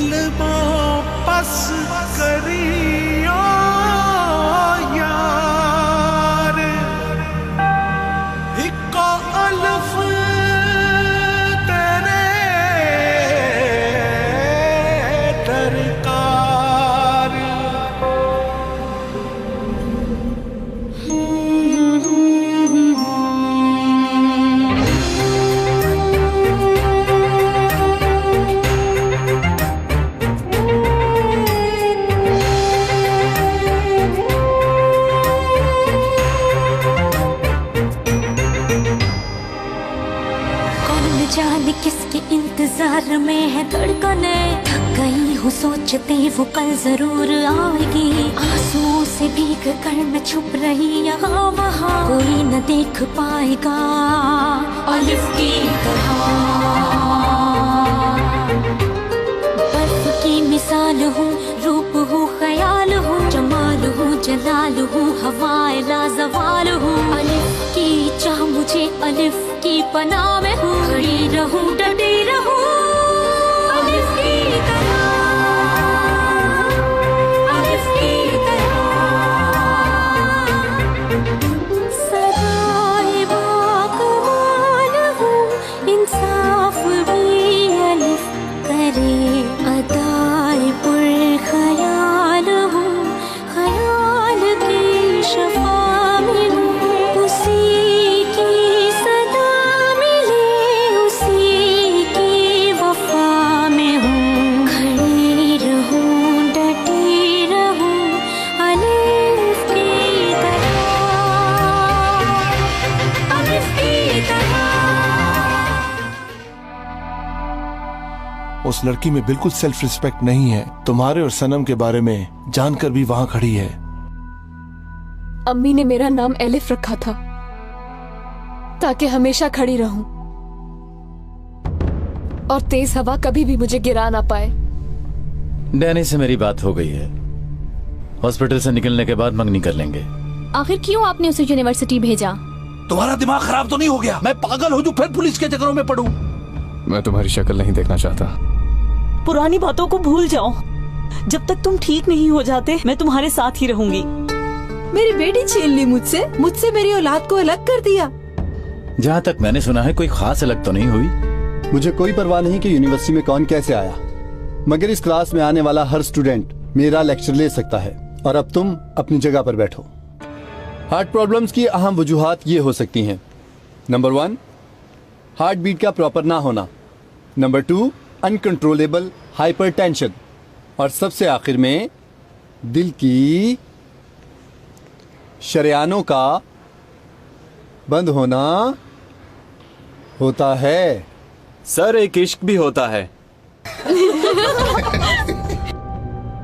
बस करियो यार, इको अल्फ तेरे दरकार। जाने किसके इंतजार में है धड़कने, थक गई हूँ सोचते वो कल जरूर आएगी। आंसुओं से भीग कर मैं छुप रही यहाँ वहाँ, कोई न देख पाएगा अलिफ की तरह। बर्फ की मिसाल हूँ, रूप हूँ, ख्याल हूँ, जमाल हूँ, जलाल हूँ, हवाए लाजवाल हूँ। अलिफ की चाह मुझे अलिफ की पनाह में हूँ, खड़ी रहूं डटी रहूं अलिफ की तरह, अलिफ की तरह। सदाए बाकमाल हूँ, इंसाफ भी अलिफ करे। अदाए पुरख्याल हूँ, ख्याल की शफा में हूँ। उसी की सदा मिले, उसी की वफा में हूँ। खड़ी रहूं डटी रहूं अलिफ की तरह, अलिफ की तरह। उस लड़की में बिल्कुल सेल्फ रिस्पेक्ट नहीं है। तुम्हारे और सनम के बारे में जानकर भी वहां खड़ी है। अम्मी ने मेरा नाम एलिफ रखा था ताकि हमेशा खड़ी रहूं और तेज हवा कभी भी मुझे गिरा ना पाए। डैनी से मेरी बात हो गई है, हॉस्पिटल से निकलने के बाद मंगनी कर लेंगे। आखिर क्यों आपने उसे यूनिवर्सिटी भेजा? तुम्हारा दिमाग खराब तो नहीं हो गया? मैं पागल हो जो फिर पुलिस के चक्करों में पड़ूं? मैं तुम्हारी शक्ल नहीं देखना चाहता। पुरानी बातों को भूल जाओ। जब तक तुम ठीक नहीं हो जाते मैं तुम्हारे साथ ही रहूंगी। मेरी बेटी छीन ली मुझसे मेरी औलाद को अलग कर दिया। जहाँ तक मैंने सुना है कोई खास अलग तो नहीं हुई। मुझे कोई परवाह नहीं कि यूनिवर्सिटी में कौन कैसे आया, मगर इस क्लास में आने वाला हर स्टूडेंट मेरा लेक्चर ले सकता है। और अब तुम अपनी जगह पर बैठो। हार्ट प्रॉब्लम्स की अहम वजूहात ये हो सकती हैं। नंबर 1, हार्ट बीट का प्रॉपर ना होना। Number 2, uncontrollable hypertension. और सबसे आखिर में दिल की शरेआनों का बंद होना होता है। सर एक इश्क भी होता है।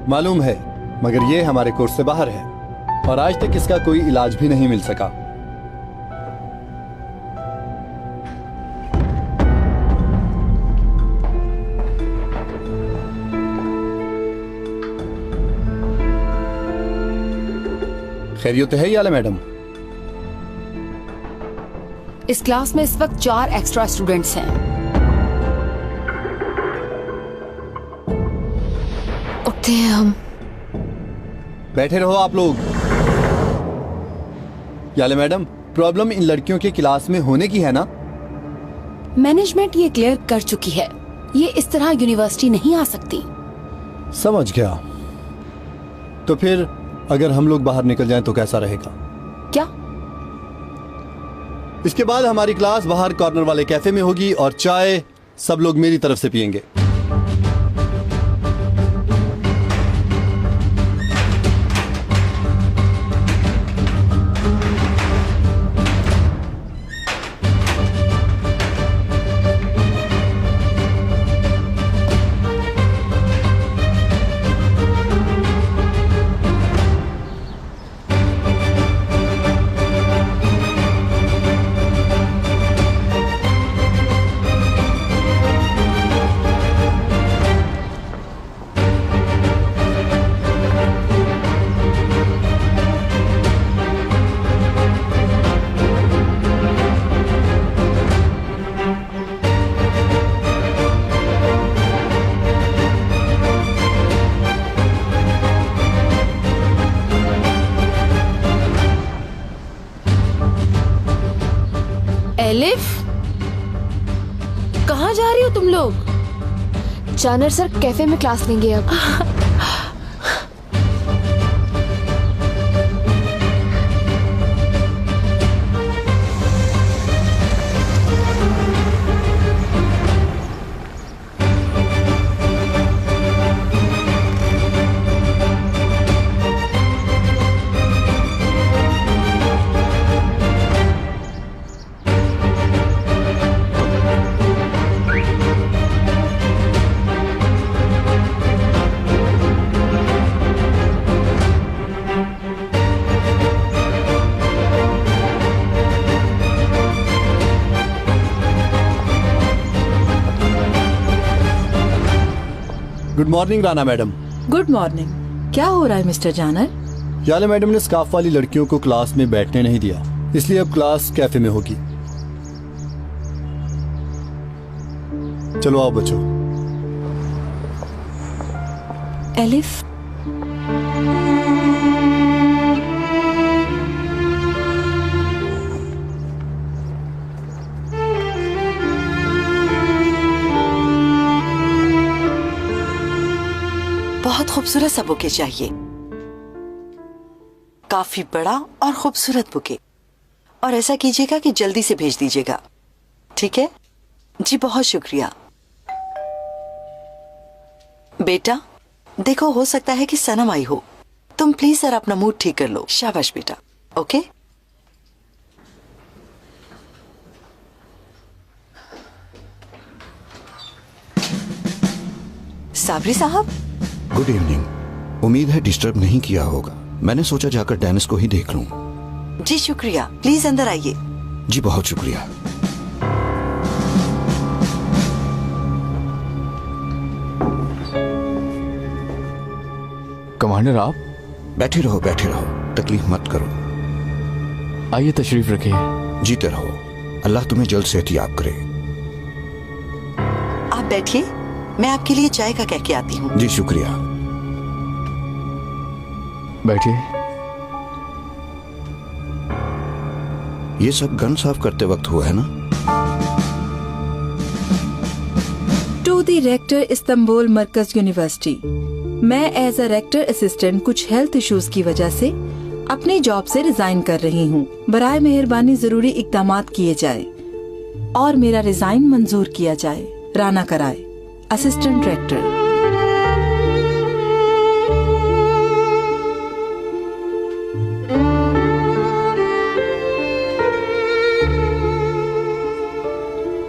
मालूम है, मगर ये हमारे कोर्स से बाहर है और आज तक इसका कोई इलाज भी नहीं मिल सका। खैरियत है याला मैडम? इस क्लास में इस वक्त 4 एक्स्ट्रा स्टूडेंट्स हैं। उठते हैं हम। बैठे रहो आप लोग। याले मैडम, प्रॉब्लम इन लड़कियों के क्लास में होने की है ना? मैनेजमेंट ये क्लियर कर चुकी है, ये इस तरह यूनिवर्सिटी नहीं आ सकती। समझ गया। तो फिर अगर हम लोग बाहर निकल जाएं तो कैसा रहेगा? क्या? इसके बाद हमारी क्लास बाहर कॉर्नर वाले कैफे में होगी और चाय सब लोग मेरी तरफ से पियेंगे। कहाँ जा रही हो तुम लोग? जानर सर कैफे में क्लास लेंगे अब। Good morning Rana madam. Good morning. क्या हो रहा है मिस्टर जानर? याले मैडम ने स्काफ वाली लड़कियों को क्लास में बैठने नहीं दिया, इसलिए अब क्लास कैफे में होगी। चलो आओ बच्चों। एलिफ, बहुत खूबसूरत सा बुके चाहिए, काफी बड़ा और खूबसूरत बुके, और ऐसा कीजिएगा कि जल्दी से भेज दीजिएगा, ठीक है? जी बहुत शुक्रिया। बेटा देखो, हो सकता है कि सनम आई हो, तुम प्लीज सर अपना मूड ठीक कर लो। शाबाश बेटा। ओके साबरी साहब। Good evening. उम्मीद है डिस्टर्ब नहीं किया होगा। मैंने सोचा जाकर डेनिस को ही देख लूं। जी शुक्रिया, प्लीज अंदर आइए। जी बहुत शुक्रिया। कमांडर आप बैठे रहो, बैठे रहो, तकलीफ मत करो। आइए तशरीफ रखिए। जीते रहो, अल्लाह तुम्हें जल्द सेहतियाब करे। आप बैठिए, मैं आपके लिए चाय का कह के आती हूँ। जी शुक्रिया। बैठिए। ये सब गन साफ करते वक्त हुआ है ना? To the rector Istanbul Merkez university. मैं एज अ रेक्टर असिस्टेंट कुछ हेल्थ इश्यूज की वजह से अपनी जॉब से रिजाइन कर रही हूँ। बराए मेहरबानी जरूरी इकदामात किए जाए और मेरा रिजाइन मंजूर किया जाए। राना कराए, असिस्टेंट डायरेक्टर।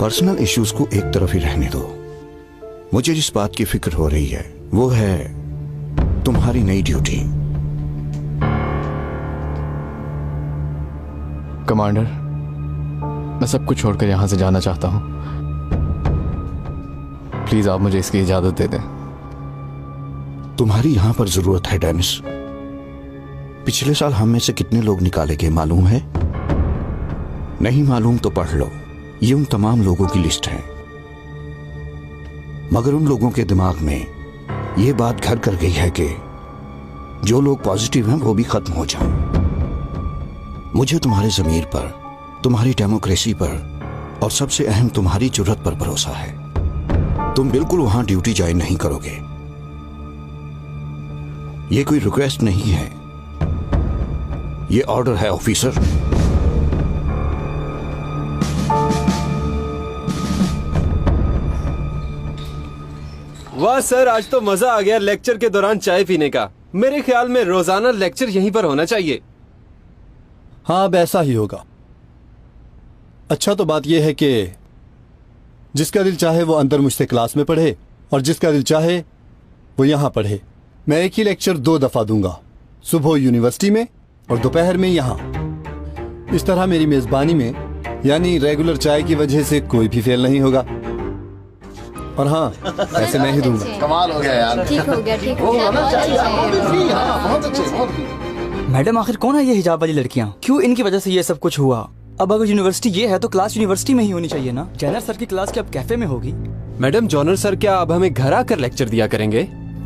पर्सनल इश्यूज को एक तरफ ही रहने दो। मुझे जिस बात की फिक्र हो रही है वो है तुम्हारी नई ड्यूटी। कमांडर, मैं सब कुछ छोड़कर यहां से जाना चाहता हूं। प्लीज आप मुझे इसकी इजाजत दे दें। तुम्हारी यहां पर जरूरत है डेनिस। पिछले साल हम में से कितने लोग निकाले गए मालूम है? नहीं मालूम तो पढ़ लो, ये उन तमाम लोगों की लिस्ट है। मगर उन लोगों के दिमाग में ये बात घर कर गई है कि जो लोग पॉजिटिव हैं वो भी खत्म हो जाएं। मुझे तुम्हारे ज़मीर पर, तुम्हारी डेमोक्रेसी पर और सबसे अहम तुम्हारी जुर्रत पर भरोसा है। तुम बिल्कुल वहां ड्यूटी ज्वाइन नहीं करोगे। ये कोई रिक्वेस्ट नहीं है, ये ऑर्डर है ऑफिसर। वाह सर, आज तो मजा आ गया लेक्चर के दौरान चाय पीने का। मेरे ख्याल में रोजाना लेक्चर यहीं पर होना चाहिए। हाँ अब ऐसा ही होगा। अच्छा तो बात यह है कि जिसका दिल चाहे वो अंदर मुझसे क्लास में पढ़े और जिसका दिल चाहे वो यहाँ पढ़े। मैं एक ही लेक्चर 2 दफा दूंगा, सुबह यूनिवर्सिटी में और दोपहर में यहाँ। इस तरह मेरी मेजबानी में यानी रेगुलर चाय की वजह से कोई भी फेल नहीं होगा। और हाँ, ऐसे मैं ही दूंगा। कमाल हो गया यार। ठीक हो गया, ठीक हो गया। बहुत अच्छे। मैडम आखिर कौन है ये हिजाब वाली लड़कियाँ? क्यों इनकी वजह से ये सब कुछ हुआ? अब अगर यूनिवर्सिटी ये है तो क्लास यूनिवर्सिटी में ही होनी चाहिए ना। जॉनर सर की क्लास क्या अब कैफे में होगी? मैडम जॉनर सर क्या अब हमें घर आकर लेक्चर दिया करेंगे?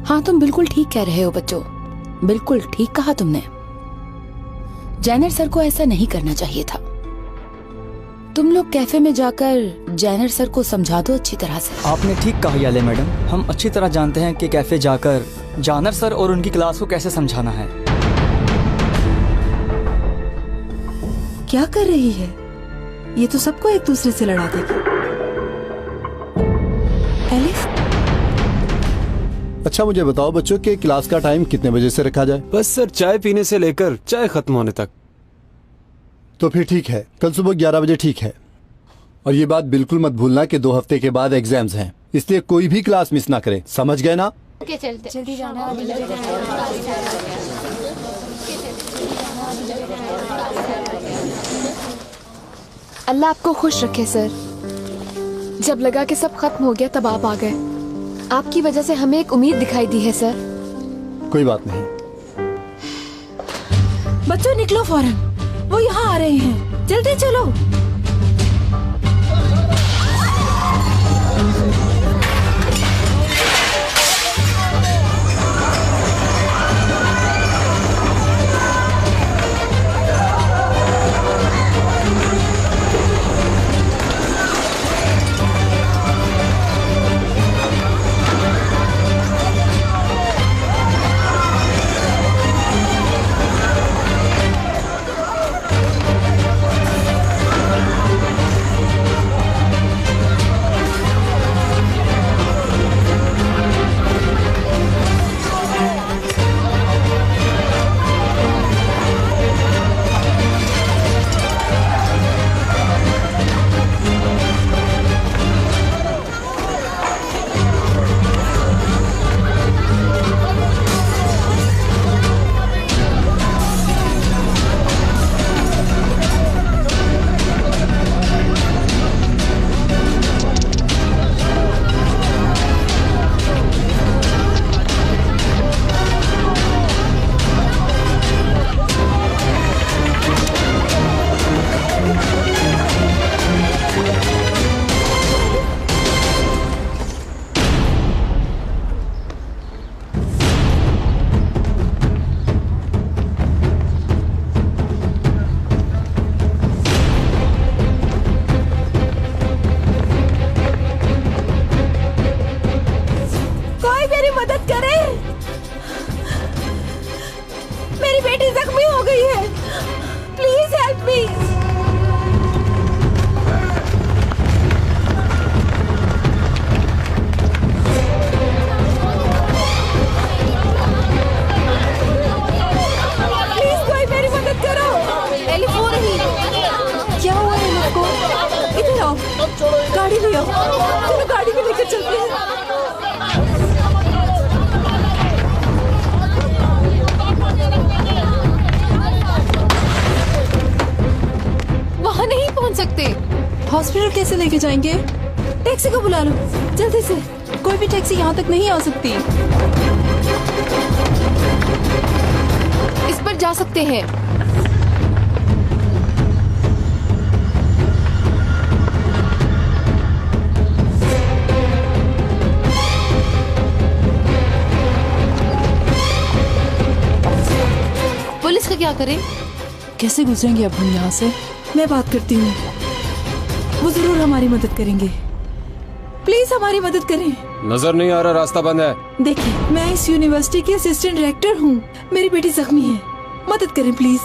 हाँ तुम बिल्कुल ठीक कह रहे हो बच्चों, बिल्कुल ठीक कहा तुमने। जैनर सर को ऐसा नहीं करना चाहिए था। तुम लोग कैफे में जाकर जैनर सर को समझा दो अच्छी तरह से। आपने ठीक कहा याले मैडम, हम अच्छी तरह जानते हैं कि कैफे जाकर जानर सर और उनकी क्लास को कैसे समझाना है। क्या कर रही है ये? तो सबको एक दूसरे से लड़ा देगी। एलिफ, अच्छा मुझे बताओ बच्चों के क्लास का टाइम कितने बजे से रखा जाए? बस सर चाय पीने से लेकर चाय खत्म होने तक। तो फिर ठीक है, कल सुबह 11 बजे ठीक है। और ये बात बिल्कुल मत भूलना कि 2 हफ्ते के बाद एग्जाम्स हैं, इसलिए कोई भी क्लास मिस ना करे, समझ गए ना? चलते जल्दी जाना। अल्लाह आपको खुश रखे सर। जब लगा कि सब खत्म हो गया तब आप आ गए। आपकी वजह से हमें एक उम्मीद दिखाई दी है सर। कोई बात नहीं। बच्चों निकलो फौरन, वो यहाँ आ रहे हैं, जल्दी चलो। गाड़ी ले आओ, चलो गाड़ी में लेकर चलते हैं। वहाँ नहीं पहुँच सकते। हॉस्पिटल कैसे लेके जाएंगे? टैक्सी को बुला लो जल्दी से, कोई भी टैक्सी यहाँ तक नहीं आ सकती। इस पर जा सकते हैं। पुलिस का क्या करें? कैसे गुजरेंगे अब हम यहाँ से? मैं बात करती हूँ, वो जरूर हमारी मदद करेंगे। प्लीज हमारी मदद करें। नजर नहीं आ रहा, रास्ता बंद है। देखिए मैं इस यूनिवर्सिटी की असिस्टेंट डायरेक्टर हूँ, मेरी बेटी जख्मी है, मदद करें प्लीज।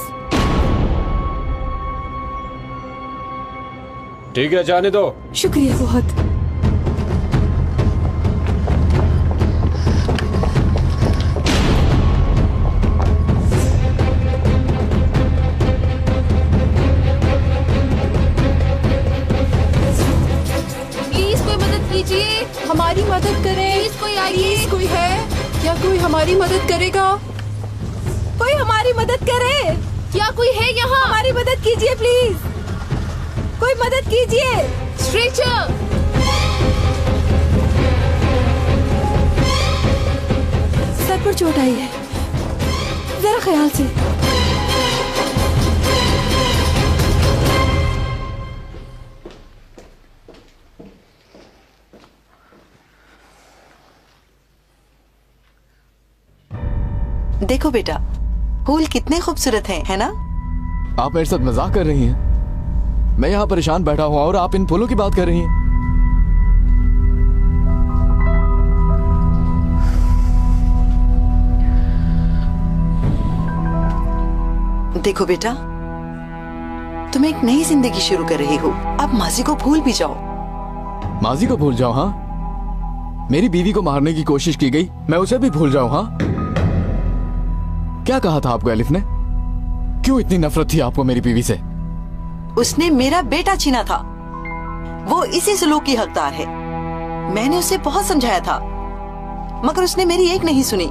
ठीक है जाने दो। शुक्रिया बहुत। हमारी मदद करें। प्लीज कोई आइए। प्लीज कोई है क्या? कोई हमारी मदद करेगा? कोई हमारी मदद करे? क्या कोई है यहाँ? हमारी मदद कीजिए प्लीज, कोई मदद कीजिए। स्ट्रेचर। सर पर चोट आई है, जरा ख्याल से। देखो बेटा, फूल कितने खूबसूरत हैं, है ना? आप मेरे साथ मजाक कर रही हैं? मैं यहाँ परेशान बैठा हुआ और आप इन फूलों की बात कर रही हैं। देखो बेटा, तुम एक नई जिंदगी शुरू कर रही हो। अब माजी को भूल भी जाओ। माजी को भूल जाओ? हाँ, मेरी बीवी को मारने की कोशिश की गई, मैं उसे भी भूल जाऊं? हाँ, क्या कहा था आपको एलिफ ने? क्यों इतनी नफरत थी आपको मेरी बीवी से? उसने मेरा बेटा छीना था, वो इसी सलूक की हकदार है। मैंने उसे बहुत समझाया था, मगर उसने मेरी एक नहीं सुनी।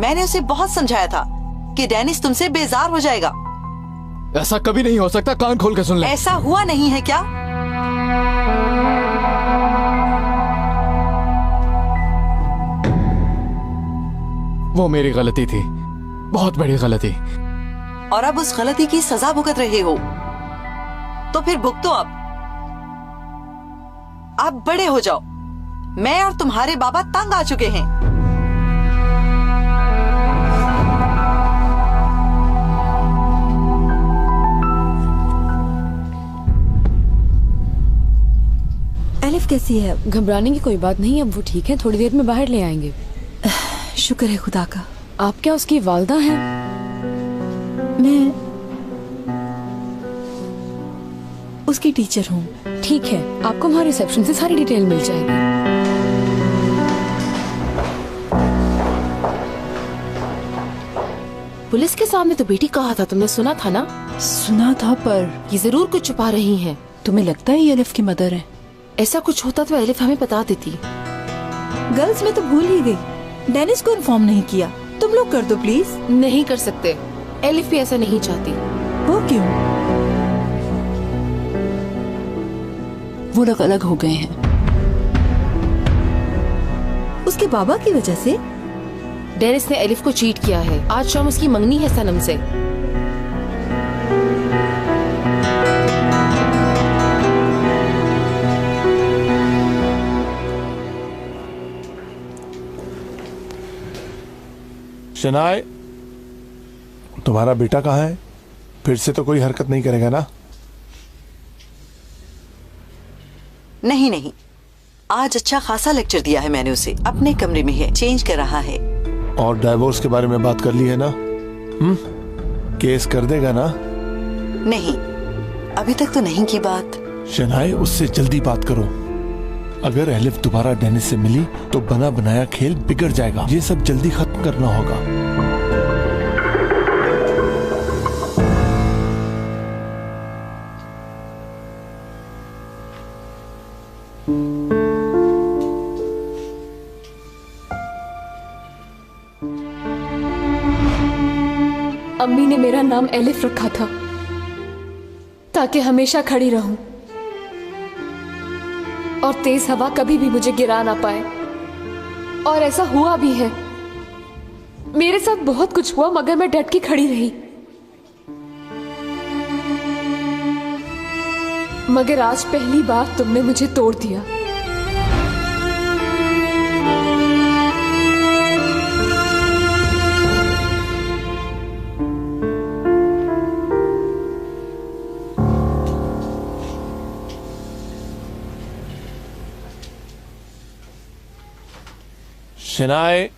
मैंने उसे बहुत समझाया था कि डेनिस तुमसे बेजार हो जाएगा। ऐसा कभी नहीं हो सकता, कान खोल के सुन ले। ऐसा हुआ नहीं है क्या? वो मेरी गलती थी, बहुत बड़ी गलती। और अब उस गलती की सजा भुगत रहे हो, तो फिर भुगतो। अब बड़े हो जाओ। मैं और तुम्हारे बाबा तंग आ चुके हैं। एलिफ कैसी है? घबराने की कोई बात नहीं, अब वो ठीक है। थोड़ी देर में बाहर ले आएंगे। शुक्र है खुदा का। आप क्या उसकी वालदा हैं? मैं उसकी टीचर हूँ। ठीक है, आपको हमारे रिसेप्शन से सारी डिटेल मिल जाएगी। पुलिस के सामने तो बेटी कहा था, तुमने सुना था ना? सुना था, पर ये जरूर कुछ छुपा रही हैं। तुम्हें लगता है ये एलिफ की मदर है? ऐसा कुछ होता तो एलिफ हमें बता देती। गर्ल्स में तो भूल ही गई, डेनिस को इन्फॉर्म नहीं किया। तुम लोग कर दो प्लीज। नहीं कर सकते, एलिफ भी ऐसा नहीं चाहती। वो क्यों? वो लोग अलग हो गए हैं। उसके बाबा की वजह से? डेनिस ने एलिफ को चीट किया है। आज शाम उसकी मंगनी है सनम से। शनाय, तुम्हारा बेटा कहाँ है? फिर से तो कोई हरकत नहीं करेगा ना? नहीं नहीं, आज अच्छा खासा लेक्चर दिया है मैंने उसे। अपने कमरे में है, चेंज कर रहा है। और डाइवोर्स के बारे में बात कर ली है ना? केस कर देगा ना? नहीं, अभी तक तो नहीं की बात। शनाय, उससे जल्दी बात करो। अगर एलिफ दोबारा डेनिस से मिली तो बना बनाया खेल बिगड़ जाएगा। ये सब जल्दी खत्म करना होगा। अम्मी ने मेरा नाम एलिफ रखा था ताकि हमेशा खड़ी रहूं और तेज हवा कभी भी मुझे गिरा ना पाए। और ऐसा हुआ भी है। मेरे साथ बहुत कुछ हुआ, मगर मैं डट के खड़ी रही। मगर आज पहली बार तुमने मुझे तोड़ दिया। शनाय।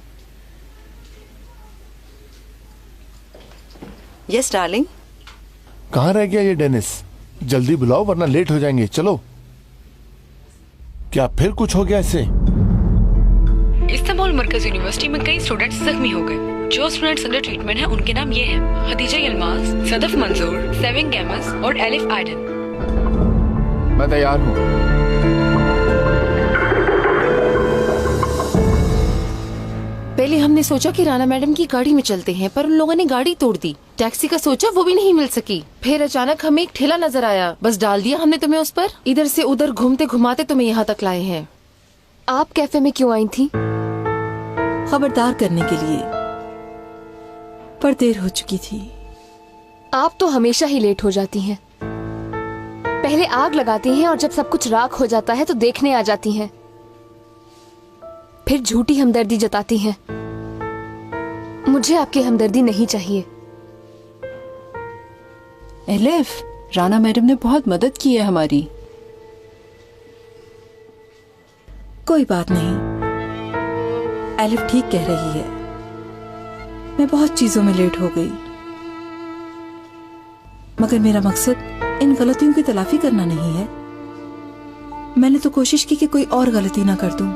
Yes darling. कहाँ रह गया ये डेनिस? जल्दी बुलाओ वरना लेट हो जाएंगे। चलो। क्या फिर कुछ हो गया इससे? इस्तांबुल मरकज यूनिवर्सिटी में कई स्टूडेंट्स जख्मी हो गए। जो स्टूडेंट्स अंडर ट्रीटमेंट हैं उनके नाम ये हैं: खदीजा यलमाज, सदफ मंजूर, सेविंग गैमस और एलिफ आयडन। मैं तैयार हूँ। पहले हमने सोचा कि राना मैडम की गाड़ी में चलते हैं, पर उन लोगों ने गाड़ी तोड़ दी। टैक्सी का सोचा, वो भी नहीं मिल सकी। फिर अचानक हमें एक ठेला नजर आया, बस डाल दिया हमने तुम्हें उस पर। इधर से उधर घूमते घुमाते तुम्हें यहाँ तक लाए हैं। आप कैफे में क्यों आई थी? खबरदार करने के लिए, पर देर हो चुकी थी। आप तो हमेशा ही लेट हो जाती हैं। पहले आग लगाती हैं और जब सब कुछ राख हो जाता है तो देखने आ जाती हैं। फिर झूठी हमदर्दी जताती हैं। मुझे आपकी हमदर्दी नहीं चाहिए। एलिफ, राना मैडम ने बहुत मदद की है हमारी। कोई बात नहीं, एलिफ ठीक कह रही है। मैं बहुत चीजों में लेट हो गई, मगर मेरा मकसद इन गलतियों की तलाफी करना नहीं है। मैंने तो कोशिश की कि कोई और गलती ना कर दूं।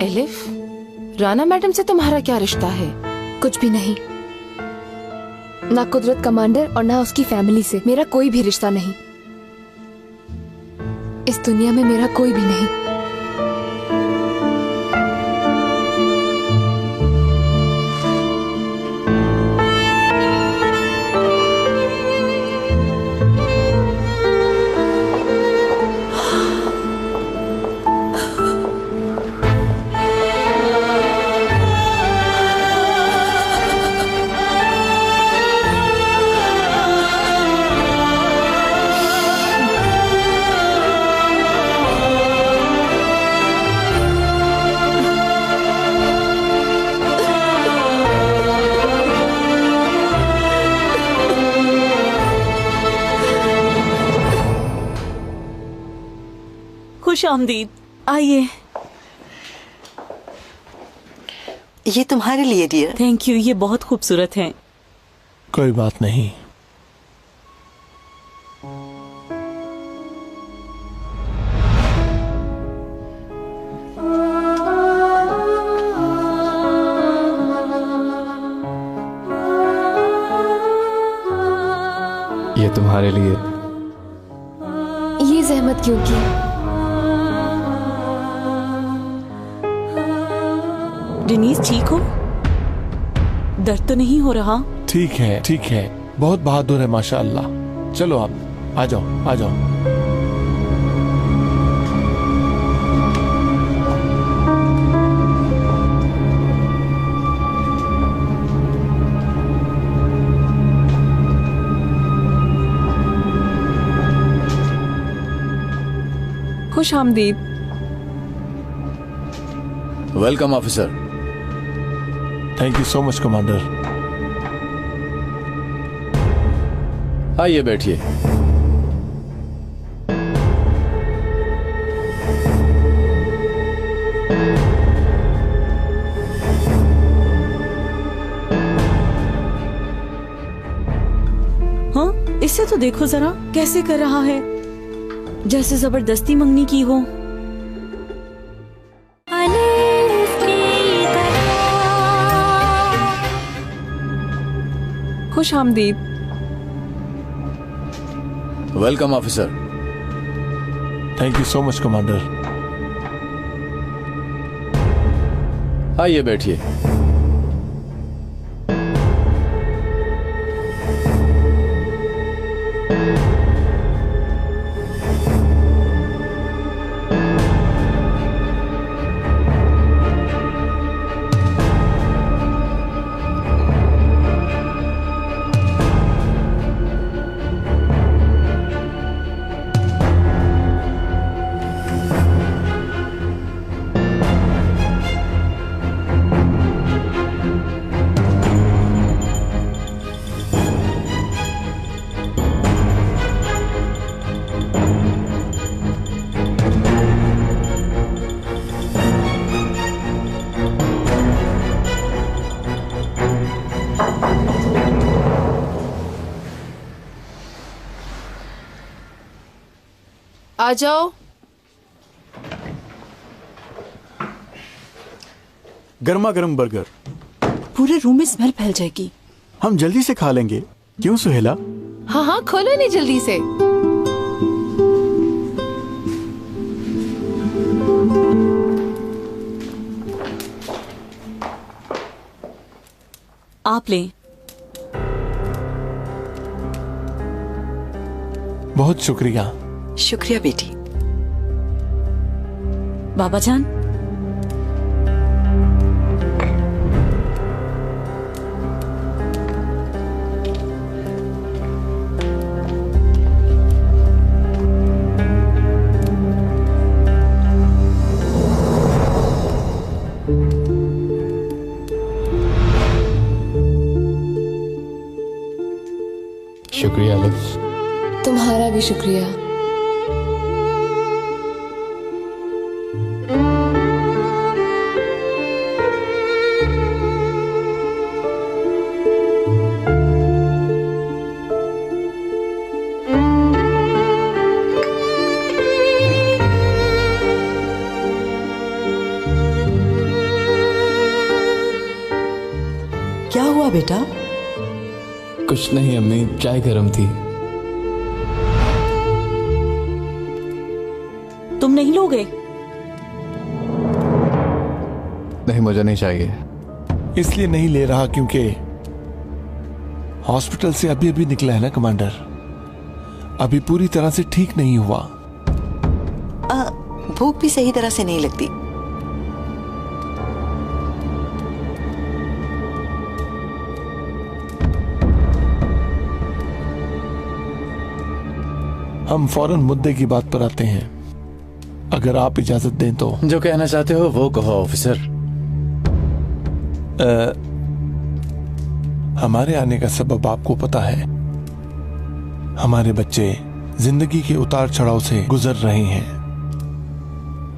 एलिफ, राना मैडम से तुम्हारा क्या रिश्ता है? कुछ भी नहीं। ना कुदरत कमांडर और ना उसकी फैमिली से मेरा कोई भी रिश्ता नहीं। इस दुनिया में मेरा कोई भी नहीं। खुश आमदीद, आइए। ये तुम्हारे लिए डियर। थैंक यू, ये बहुत खूबसूरत है। कोई बात नहीं। ये तुम्हारे लिए। ये जहमत क्यों की? डेनीज ठीक हो? दर्द तो नहीं हो रहा? ठीक है, ठीक है। बहुत बहादुर है माशाअल्लाह। चलो आप आ जाओ, आ जाओ। खुश आमदीद। Welcome officer. Thank you so much commander. आइए बैठिए। हाँ, इससे तो देखो जरा कैसे कर रहा है, जैसे जबरदस्ती मंगनी की हो। खुश आमदीद। Welcome officer. Thank you so much commander. आइए बैठिए। आ जाओ। गर्मा गर्म बर्गर। पूरे रूम में स्मेल फैल जाएगी। हम जल्दी से खा लेंगे, क्यों सुहेला? हाँ हाँ, खोलो नहीं जल्दी से। आप लें। बहुत शुक्रिया। शुक्रिया बेटी। बाबा जान, शुक्रिया एलिफ। तुम्हारा भी शुक्रिया। क्या हुआ बेटा? कुछ नहीं अम्मी, चाय गर्म थी। तुम नहीं लोगे? नहीं, मुझे नहीं चाहिए। इसलिए नहीं ले रहा क्योंकि हॉस्पिटल से अभी अभी निकला है ना कमांडर, अभी पूरी तरह से ठीक नहीं हुआ। भूख भी सही तरह से नहीं लगती। हम फौरन मुद्दे की बात पर आते हैं, अगर आप इजाजत दें तो। जो कहना चाहते हो वो कहो ऑफिसर। हमारे आने का सबब आपको पता है। हमारे बच्चे जिंदगी के उतार चढ़ाव से गुजर रहे हैं।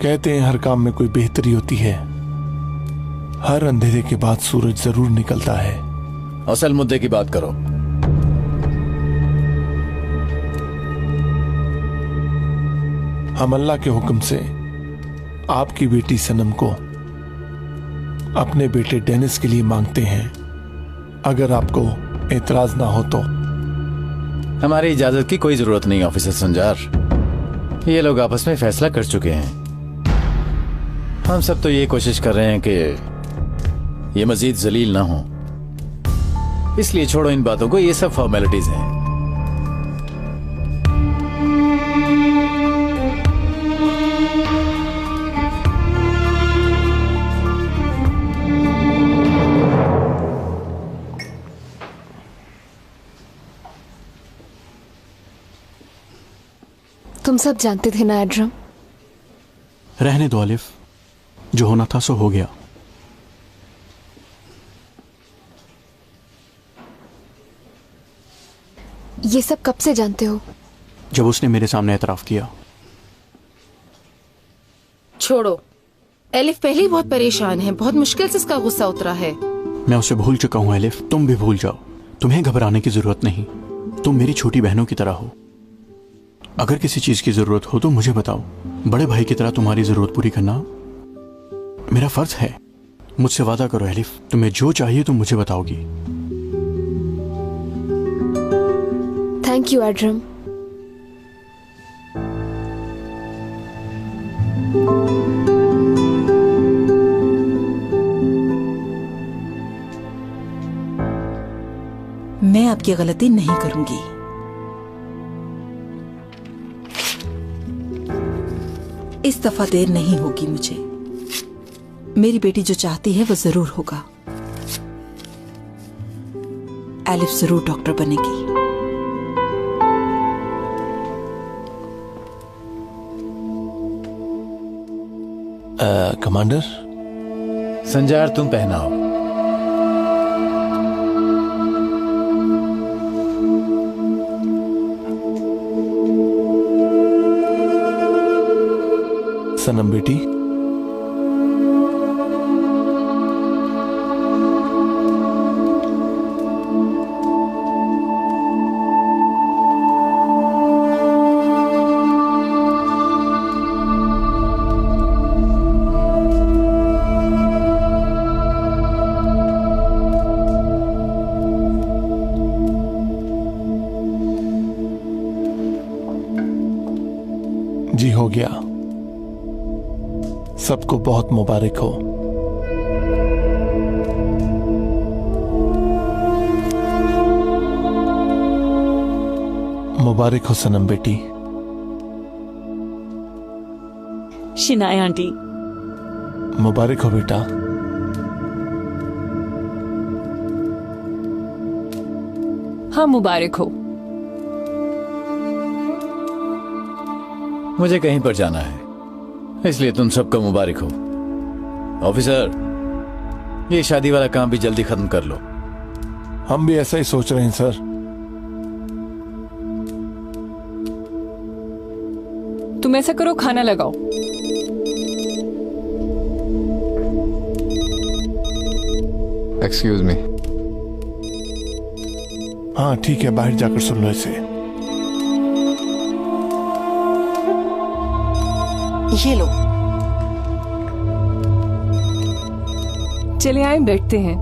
कहते हैं हर काम में कोई बेहतरी होती है, हर अंधेरे के बाद सूरज जरूर निकलता है। असल मुद्दे की बात करो। हम अल्लाह के हुक्म से आपकी बेटी सनम को अपने बेटे डेनिस के लिए मांगते हैं, अगर आपको एतराज ना हो तो। हमारी इजाजत की कोई जरूरत नहीं ऑफिसर संजार, ये लोग आपस में फैसला कर चुके हैं। हम सब तो ये कोशिश कर रहे हैं कि ये मजीद जलील ना हो, इसलिए छोड़ो इन बातों को, ये सब फॉर्मेलिटीज हैं। तुम सब जानते थे ना एड्रम? रहने दो अलिफ, जो होना था सो हो गया। ये सब कब से जानते हो? जब उसने मेरे सामने एतराफ किया। छोड़ो, एलिफ पहले ही बहुत परेशान है, बहुत मुश्किल से इसका गुस्सा उतरा है। मैं उसे भूल चुका हूँ एलिफ, तुम भी भूल जाओ। तुम्हें घबराने की जरूरत नहीं, तुम मेरी छोटी बहनों की तरह हो। अगर किसी चीज की जरूरत हो तो मुझे बताओ। बड़े भाई की तरह तुम्हारी जरूरत पूरी करना मेरा फर्ज है। मुझसे वादा करो एलिफ, तुम्हें जो चाहिए तुम मुझे बताओगी। Thank you एड्रम। मैं आपकी गलती नहीं करूंगी। इस दफा देर नहीं होगी मुझे। मेरी बेटी जो चाहती है वो जरूर होगा। एलिफ जरूर डॉक्टर बनेगी। कमांडर संजार, तुम पहनाओ। सनम बेटी, जी हो गया। सबको बहुत मुबारक हो। मुबारक हो सनम बेटी। शिनाए आंटी, मुबारक हो बेटा। हाँ, मुबारक हो। मुझे कहीं पर जाना है, इसलिए तुम सबको मुबारक हो। ऑफिसर, ये शादी वाला काम भी जल्दी खत्म कर लो। हम भी ऐसा ही सोच रहे हैं सर। तुम ऐसा करो, खाना लगाओ। Excuse me. हाँ ठीक है, बाहर जाकर सुन लो इसे। ये लो। चले आए, बैठते हैं।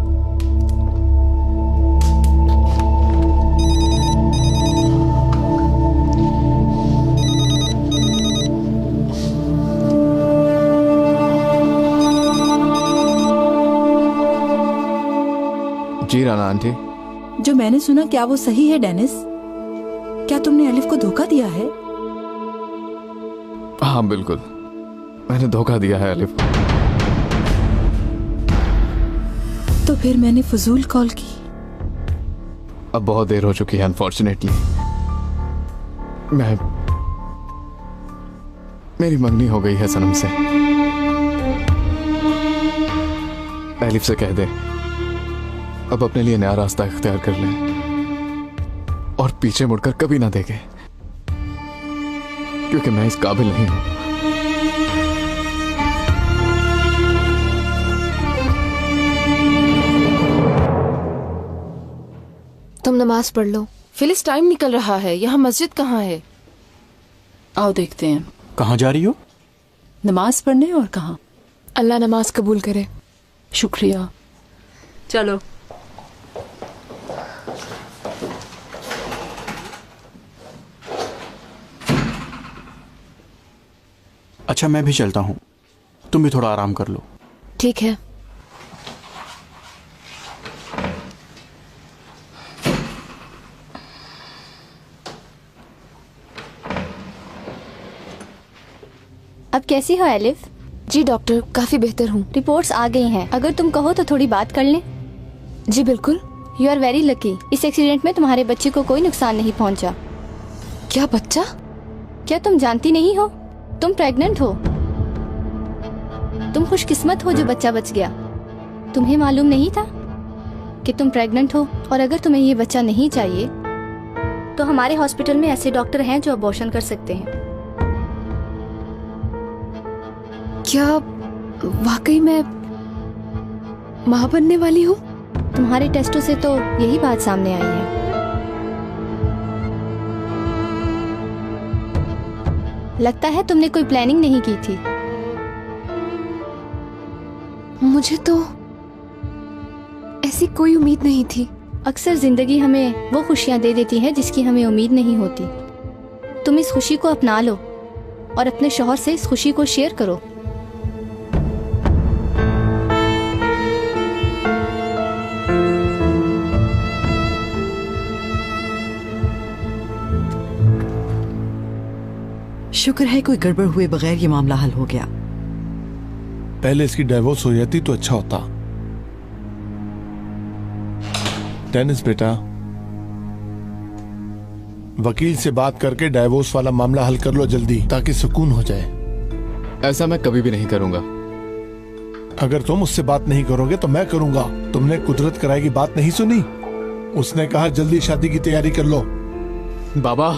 जी राना आंटी। जो मैंने सुना, क्या वो सही है डेनिस? क्या तुमने अलिफ को धोखा दिया है? हाँ बिल्कुल, मैंने धोखा दिया है अलिफ। तो फिर मैंने फजूल कॉल की। अब बहुत देर हो चुकी है अनफॉर्चुनेटली। मेरी मंगनी हो गई है सनम से। अलिफ से कह दे अब अपने लिए नया रास्ता इख्तियार कर ले और पीछे मुड़कर कभी ना देखे, क्योंकि मैं इस काबिल नहीं हूं। तुम नमाज पढ़ लो। फिलिस, टाइम निकल रहा है। यहाँ मस्जिद कहाँ है? आओ देखते हैं। कहाँ जा रही हो? नमाज पढ़ने। और कहाँ? अल्लाह नमाज कबूल करे। शुक्रिया। चलो। अच्छा मैं भी चलता हूँ, तुम भी थोड़ा आराम कर लो। ठीक है। अब कैसी हो एलिफ? जी डॉक्टर, काफी बेहतर हूँ। रिपोर्ट्स आ गई हैं। अगर तुम कहो तो थोड़ी बात कर लें। जी बिल्कुल। You are very lucky. इस एक्सीडेंट में तुम्हारे बच्चे को कोई नुकसान नहीं पहुंचा। क्या बच्चा? क्या तुम जानती नहीं हो? तुम प्रेग्नेंट हो। तुम खुशकिस्मत हो जो बच्चा बच गया। तुम्हें मालूम नहीं था कि तुम प्रेग्नेंट हो? और अगर तुम्हें ये बच्चा नहीं चाहिए तो हमारे हॉस्पिटल में ऐसे डॉक्टर हैं जो अबॉर्शन कर सकते हैं। क्या वाकई मैं माँ बनने वाली हूँ? तुम्हारे टेस्टों से तो यही बात सामने आई है। लगता है तुमने कोई प्लानिंग नहीं की थी। मुझे तो ऐसी कोई उम्मीद नहीं थी। अक्सर जिंदगी हमें वो खुशियां दे देती है जिसकी हमें उम्मीद नहीं होती। तुम इस खुशी को अपना लो और अपने शौहर से इस खुशी को शेयर करो। शुक्र है कोई गड़बड़ हुए बगैर ये मामला हल हो गया। पहले इसकी डाइवोर्स हो जाती तो अच्छा होता। डेनिस बेटा, वकील से बात करके डाइवोर्स वाला मामला हल कर लो जल्दी, ताकि सुकून हो जाए। ऐसा मैं कभी भी नहीं करूंगा। अगर तुम उससे बात नहीं करोगे तो मैं करूंगा। तुमने कुदरत कराई की बात नहीं सुनी? उसने कहा जल्दी शादी की तैयारी कर लो। बाबा,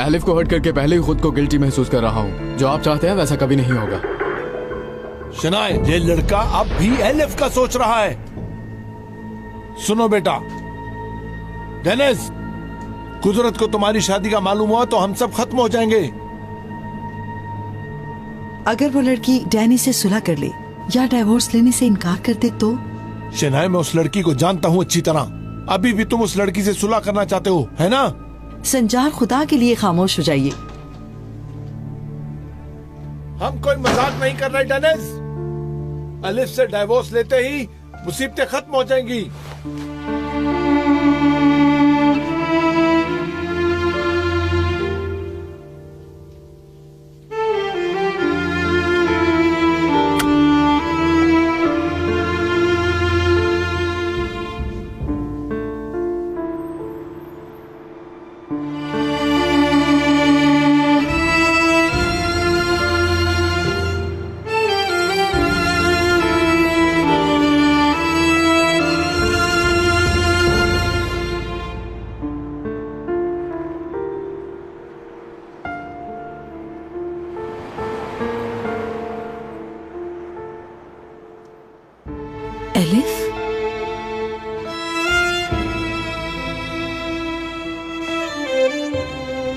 एलिफ को हर्ट करके पहले ही खुद को गिल्टी महसूस कर रहा हूँ। जो आप चाहते हैं वैसा कभी नहीं होगा। शनाए, ये लड़का अब भी एलिफ का सोच रहा है। सुनो बेटा, डेनिस, कुदरत को तुम्हारी शादी का मालूम हुआ तो हम सब खत्म हो जाएंगे। अगर वो लड़की डैनी से सुलह कर ले या डाइवोर्स लेने से इनकार कर दे तो? शनाए, मैं उस लड़की को जानता हूँ अच्छी तरह। अभी भी तुम उस लड़की से सुलह करना चाहते हो, है ना? संजार, खुदा के लिए खामोश हो जाइए। हम कोई मजाक नहीं कर रहे डेनिस। अलिफ से डाइवोर्स लेते ही मुसीबतें खत्म हो जाएंगी।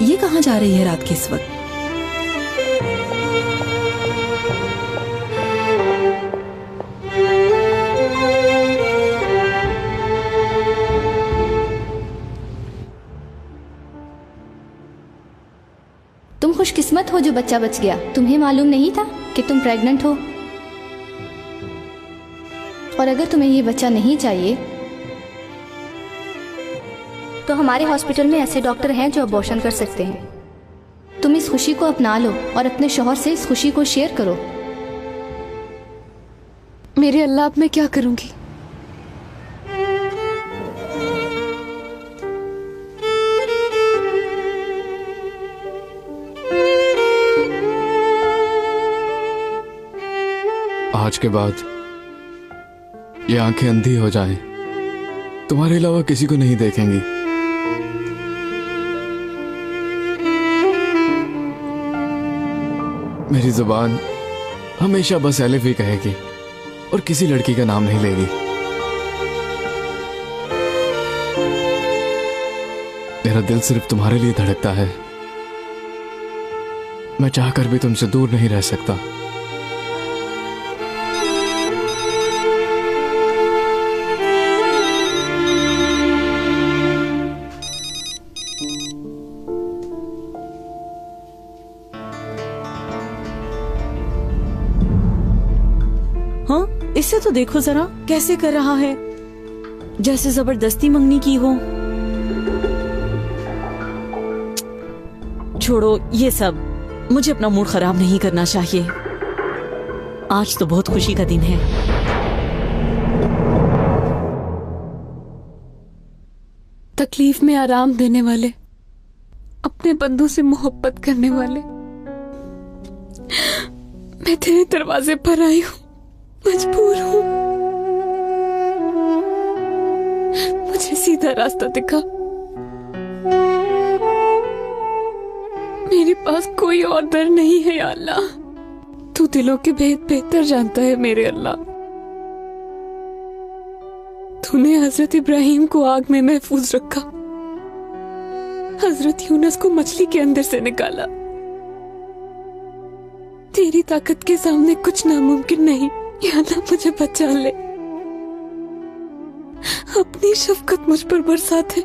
ये कहाँ जा रही है रात के इस वक्त? तुम खुशकिस्मत हो जो बच्चा बच गया। तुम्हें मालूम नहीं था कि तुम प्रेग्नेंट हो, और अगर तुम्हें ये बच्चा नहीं चाहिए तो हमारे हॉस्पिटल में ऐसे डॉक्टर हैं जो अबॉर्शन कर सकते हैं। तुम इस खुशी को अपना लो और अपने शौहर से इस खुशी को शेयर करो। मेरे अल्लाह, अब मैं क्या करूंगी? आज के बाद ये आंखें अंधी हो जाएं, तुम्हारे अलावा किसी को नहीं देखेंगी। मेरी जुबान हमेशा बस एलिफ ही कहेगी और किसी लड़की का नाम नहीं लेगी। मेरा दिल सिर्फ तुम्हारे लिए धड़कता है। मैं चाहकर भी तुमसे दूर नहीं रह सकता। इसे तो देखो जरा कैसे कर रहा है, जैसे जबरदस्ती मंगनी की हो। छोड़ो ये सब, मुझे अपना मूड खराब नहीं करना चाहिए। आज तो बहुत खुशी का दिन है। तकलीफ में आराम देने वाले, अपने बंदों से मोहब्बत करने वाले, मैं तेरे दरवाजे पर आई हूँ, मजबूर हूँ। मुझे सीधा रास्ता दिखा। मेरे पास कोई और दर नहीं है या अल्लाह। तू दिलों के भेद बेहतर जानता है मेरे अल्लाह। तूने हजरत इब्राहिम को आग में महफूज रखा, हजरत यूनुस को मछली के अंदर से निकाला। तेरी ताकत के सामने कुछ नामुमकिन नहीं। या अल्लाह मुझे बचा ले, अपनी शफकत मुझ पर बरसा दे।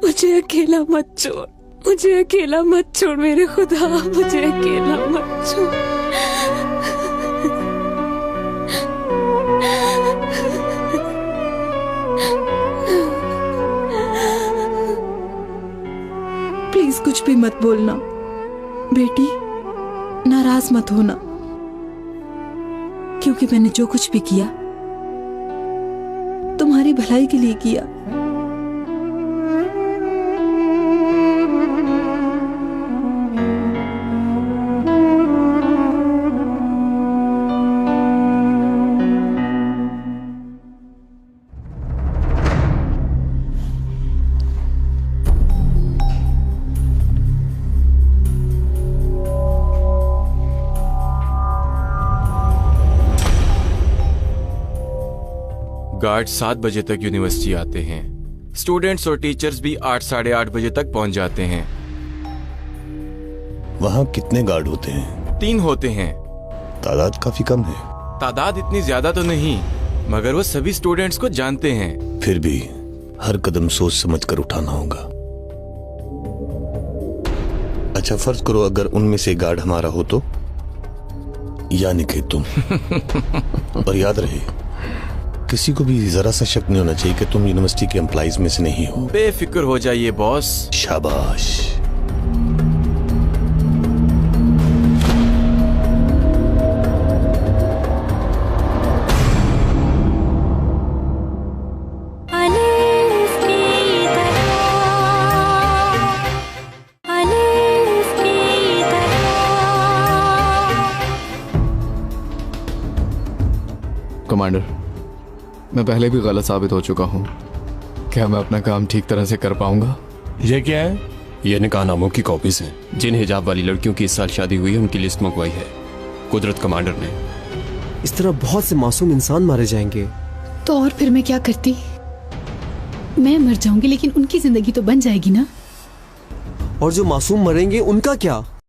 मुझे अकेला मत छोड़, मुझे अकेला मत छोड़ मेरे खुदा, मुझे अकेला मत छोड़। प्लीज कुछ भी मत बोलना बेटी, नाराज मत होना, क्योंकि मैंने जो कुछ भी किया तुम्हारी भलाई के लिए किया। गार्ड 7 बजे तक यूनिवर्सिटी आते हैं। स्टूडेंट्स और टीचर्स भी 8 साढ़े 8 बजे तक पहुंच जाते हैं। वहाँ कितने गार्ड होते हैं? 3 होते हैं। तादाद काफी कम है। तादाद इतनी ज्यादा तो नहीं, मगर वो सभी स्टूडेंट्स को जानते हैं। फिर भी हर कदम सोच समझ कर उठाना होगा। अच्छा फर्ज करो अगर उनमें से गार्ड हमारा हो तो, यानी कि तुम। और याद रहे किसी को भी जरा सा शक नहीं होना चाहिए कि तुम यूनिवर्सिटी के एम्प्लॉइज में से नहीं हो। बेफिक्र हो जाइए बॉस। शाबाश। कमांडर, मैं पहले भी गलत साबित हो चुका हूँ। क्या मैं अपना काम ठीक तरह से कर पाऊंगा? ये क्या है? ये निकाहनामों की कॉपीज हैं। जिन हिजाब वाली लड़कियों की इस साल शादी हुई है उनकी लिस्ट मंगवाई है कुदरत कमांडर ने। इस तरह बहुत से मासूम इंसान मारे जाएंगे। तो और फिर मैं क्या करती? मैं मर जाऊंगी लेकिन उनकी जिंदगी तो बन जाएगी ना। और जो मासूम मरेंगे उनका क्या?